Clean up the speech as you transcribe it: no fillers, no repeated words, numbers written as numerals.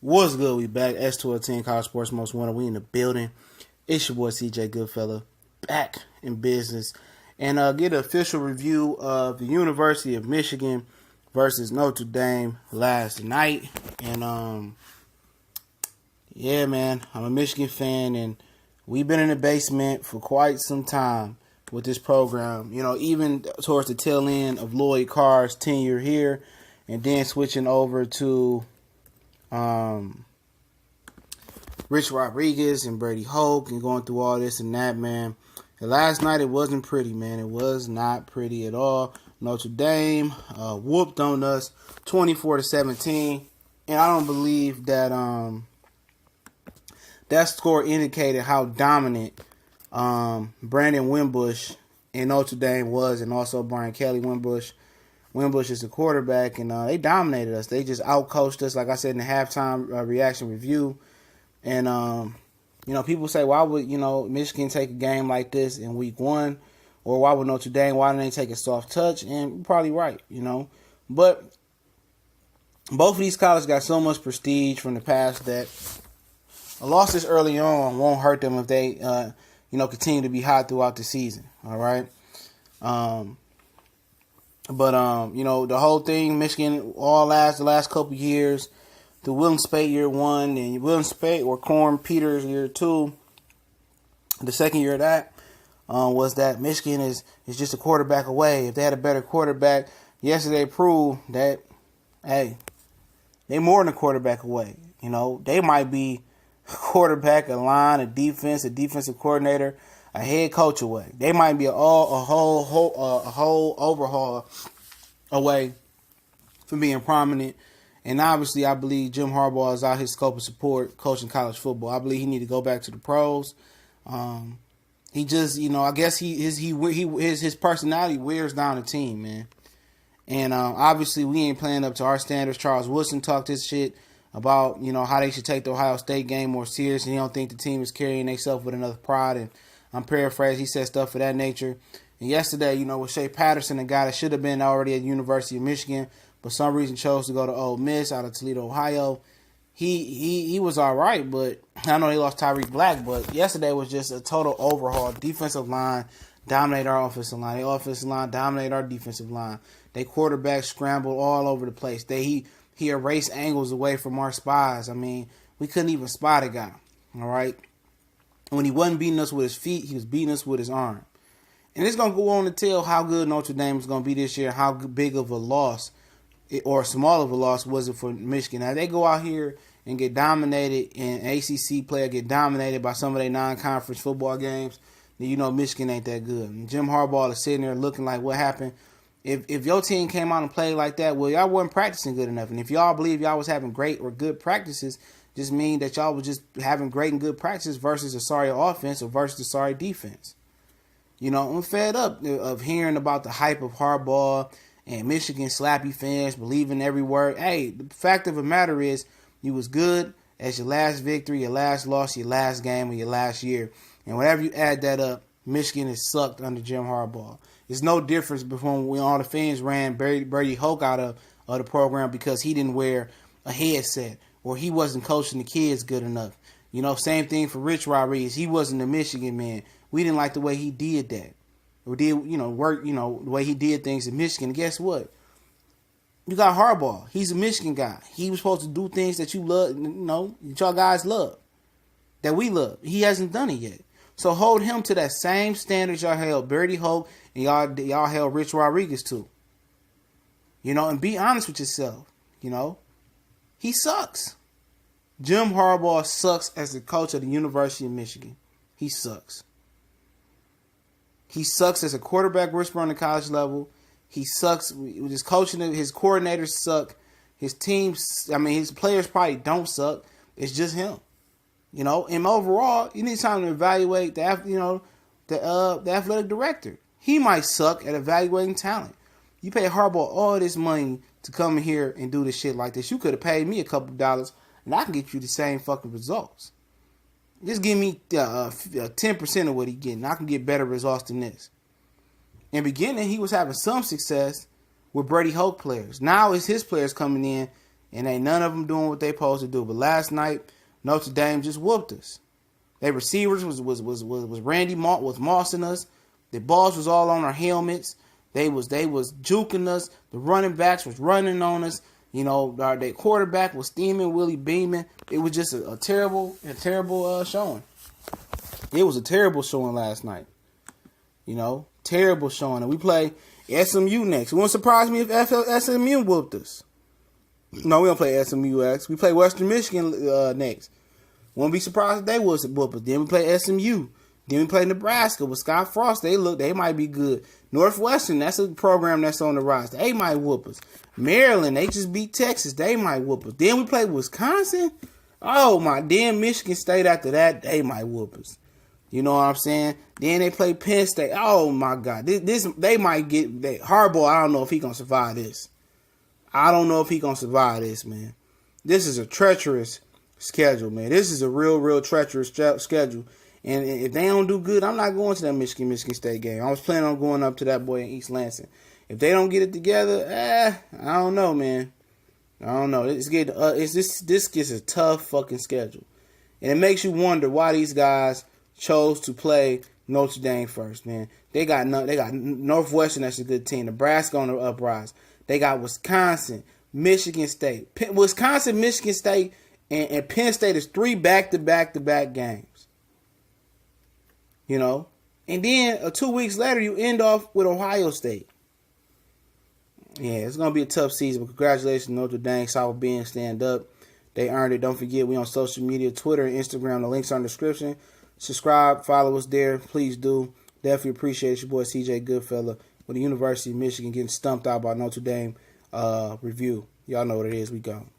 What's good? We back. S1210 College Sports Most Wanted. We in the building. It's your boy CJ Goodfella back in business. And get an official review of the University of Michigan versus Notre Dame last night. And yeah, man, I'm a Michigan fan, and we've been in the basement for quite some time with this program. You know, even towards the tail end of Lloyd Carr's tenure here, and then switching over to Rich Rodriguez and Brady Hoke and going through all this and that, man. And last night it wasn't pretty, man. It was not pretty at all. Notre Dame whooped on us 24-17. And I don't believe that that score indicated how dominant Brandon Wimbush and Notre Dame was, and also Brian Kelly Wimbush. Wimbush is the quarterback, and they dominated us. They just outcoached us, like I said in the halftime reaction review. And, you know, people say, why would, Michigan take a game like this in week one? Or why would Notre Dame, why didn't they take a soft touch? And you're probably right, But both of these colleges got so much prestige from the past that a loss this early on won't hurt them if they, continue to be hot throughout the season, all right? The whole thing, Michigan, the last couple years, the William Spate year one, and William Spate or Corn Peters year two, the second year of that, was that Michigan is just a quarterback away. If they had a better quarterback, yesterday proved that, hey, they more than a quarterback away. They might be a quarterback, a line, a defensive coordinator, a head coach away. They might be a whole overhaul away from being prominent. And obviously, I believe Jim Harbaugh is out his scope of support coaching college football. I believe he need to go back to the pros. He just, I guess his personality wears down the team, man. And obviously, we ain't playing up to our standards. Charles Woodson talked this shit about, how they should take the Ohio State game more serious, and he don't think the team is carrying themselves with enough pride. And I'm paraphrasing, he said stuff of that nature. And yesterday, with Shea Patterson, a guy that should have been already at the University of Michigan, but some reason chose to go to Ole Miss out of Toledo, Ohio. He was all right, but I know they lost Tyreek Black, but yesterday was just a total overhaul. Defensive line dominated our offensive line. The offensive line dominated our defensive line. They quarterback scrambled all over the place. He erased angles away from our spies. I mean, we couldn't even spot a guy, all right? When he wasn't beating us with his feet, he was beating us with his arm. And it's going to go on to tell how good Notre Dame is going to be this year, how big of a loss or small of a loss was it for Michigan. Now, they go out here and get dominated, and ACC player get dominated by some of their non-conference football games, then Michigan ain't that good. And Jim Harbaugh is sitting there looking like, what happened? If your team came out and played like that, well, y'all wasn't practicing good enough. And if y'all believe y'all was having great or good practices, just mean that y'all was just having great and good practices versus a sorry offense or versus a sorry defense. I'm fed up of hearing about the hype of Harbaugh and Michigan slappy fans believing every word. Hey, the fact of the matter is you was good as your last victory, your last loss, your last game, or your last year. And whenever you add that up, Michigan has sucked under Jim Harbaugh. There's no difference between when all the fans ran Brady Hoke out of the program because he didn't wear a headset or he wasn't coaching the kids good enough. Same thing for Rich Rodriguez. He wasn't a Michigan man. We didn't like the way he did that. Or did, work, the way he did things in Michigan. And guess what? You got Harbaugh. He's a Michigan guy. He was supposed to do things that you love, that y'all guys love. That we love. He hasn't done it yet. So hold him to that same standard y'all held Brady Hoke and y'all held Rich Rodriguez to. And be honest with yourself. He sucks. Jim Harbaugh sucks as the coach of the University of Michigan. He sucks. He sucks as a quarterback whisperer on the college level. He sucks with his coaching. His coordinators suck. His teams, his players probably don't suck. It's just him. And overall, you need time to evaluate the athletic director. He might suck at evaluating talent. You pay Harbaugh all this money to come in here and do this shit like this. You could have paid me a couple dollars, and I can get you the same fucking results. Just give me 10% of what he getting. I can get better results than this. In the beginning, he was having some success with Brady Hoke players. Now it's his players coming in and ain't none of them doing what they supposed to do. But last night, Notre Dame just whooped us. Their receivers was Randy Moss was mossing us. The balls was all on our helmets. They was juking us. The running backs was running on us. You know, their quarterback was steaming, Willie beaming. It was just a terrible showing. It was a terrible showing last night. You know, terrible showing. And we play SMU next. It wouldn't surprise me if SMU whooped us. No, we don't play SMU next. We play Western Michigan next. Wouldn't be surprised if they was whoop us. Then we play SMU. Then we play Nebraska with Scott Frost. They might be good. Northwestern, that's a program that's on the rise. They might whoop us. Maryland, they just beat Texas. They might whoop us. Then we play Wisconsin. Oh my, then Michigan State after that, they might whoop us. You know what I'm saying? Then they play Penn State. Oh my God, they might get Harbaugh. I don't know if he gonna survive this. I don't know if he gonna survive this, man. This is a treacherous schedule, man. This is a real treacherous schedule. And if they don't do good, I'm not going to that Michigan State game. I was planning on going up to that boy in East Lansing. If they don't get it together, I don't know, man. I don't know. This gets a tough fucking schedule, and it makes you wonder why these guys chose to play Notre Dame first, man. They got Northwestern, that's a good team. Nebraska on the uprise. They got Wisconsin, Michigan State, Wisconsin, Michigan State, and Penn State is 3 back-to-back games. You know, and then 2 weeks later, you end off with Ohio State. Yeah, it's going to be a tough season, but congratulations, Notre Dame, South Bend, stand up. They earned it. Don't forget, we on social media, Twitter and Instagram. The links are in the description. Subscribe, follow us there. Please do. Definitely appreciate it. Your boy CJ Goodfella with the University of Michigan getting stumped out by Notre Dame review. Y'all know what it is. We gone.